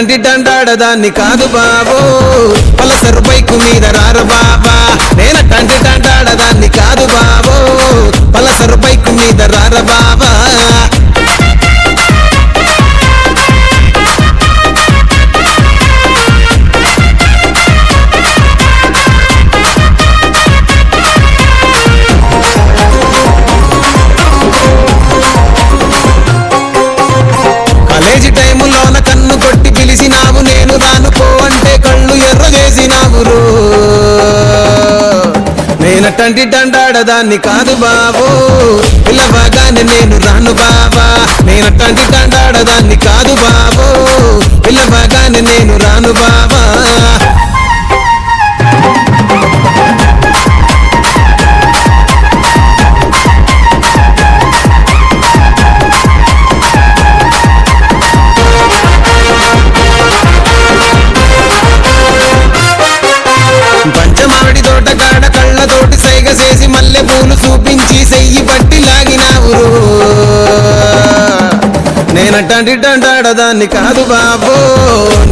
నేనటంటి డండాడదాన్ని కాదు బాబో Pulsar bike మీద రార బాబా నేనటంటి డండాడదాన్ని కాదు బాబో పలసరు బైకు మీద రార బాబా కాలేజీ టైములోన కన్ను కొట్టి పిలిచినావు నేను రాను పో అంటే కళ్ళు ఎర్ర చేసినావు నేనటంటి డండాడదాన్ని కాదు బాబో పిల్లవగానే నేను రాను బాబా నేనటంటి డండాడదాన్ని కాదు బాబో పిల్లవగానే నేను రాను బాబా పంచమావిడి తోట కాడ కళ్ళతోటి సైగ చేసి మల్లె పూలు చూపించి సెయ్యి పట్టి లాగినావు నేనటంటి డండాడదాన్ని కాదు బాబో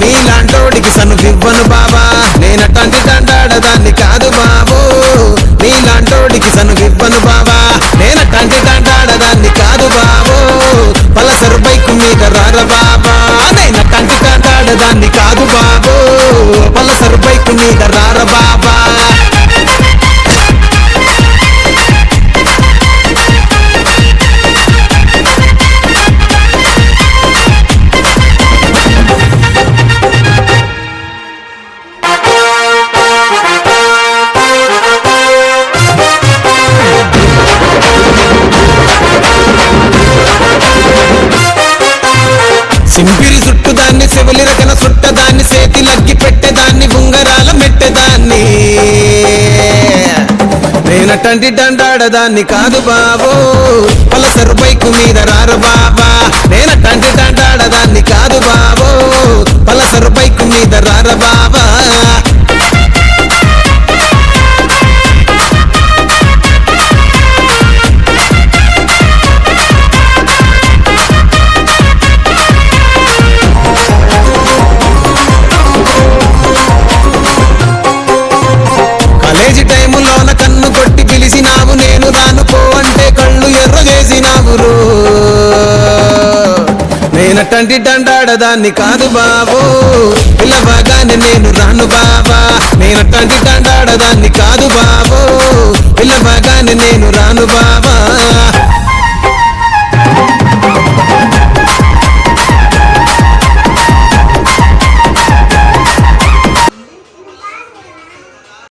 నీలాంటోడికి సనువివ్వను బాబా నేనటంటి డండాడదాన్ని కాదు బాబో నీలాంటోడికి సనువివ్వను బాబా నేనటంటి డండాడదాన్ని కాదు బాబో పలసరు బైకు మీద రార బాబా నేనటంటి డండాడదాన్ని కాదు బాబో పలసరు బైకు మీద రార బాబా సింపిరి చుట్టుదాన్ని చెవులి రకన చుట్టదాన్ని చేతి లగ్గి పెట్టేదాన్ని ఉంగరాల మెట్టేదాన్ని నేనటంటి డండాడదాన్ని కాదు బాబో పలసరు బైకు మీద రార బాబా నేనటంటి డండాడదాన్ని కాదు బాబో పలసరు బైకు మీద రార బాబా కాలేజీ టైములోన కన్ను కొట్టి పిలిచినావు నేను రాను పో అంటే కళ్ళు ఎర్ర చేసినావు నేనటంటి డండాడదాన్ని కాదు బాబో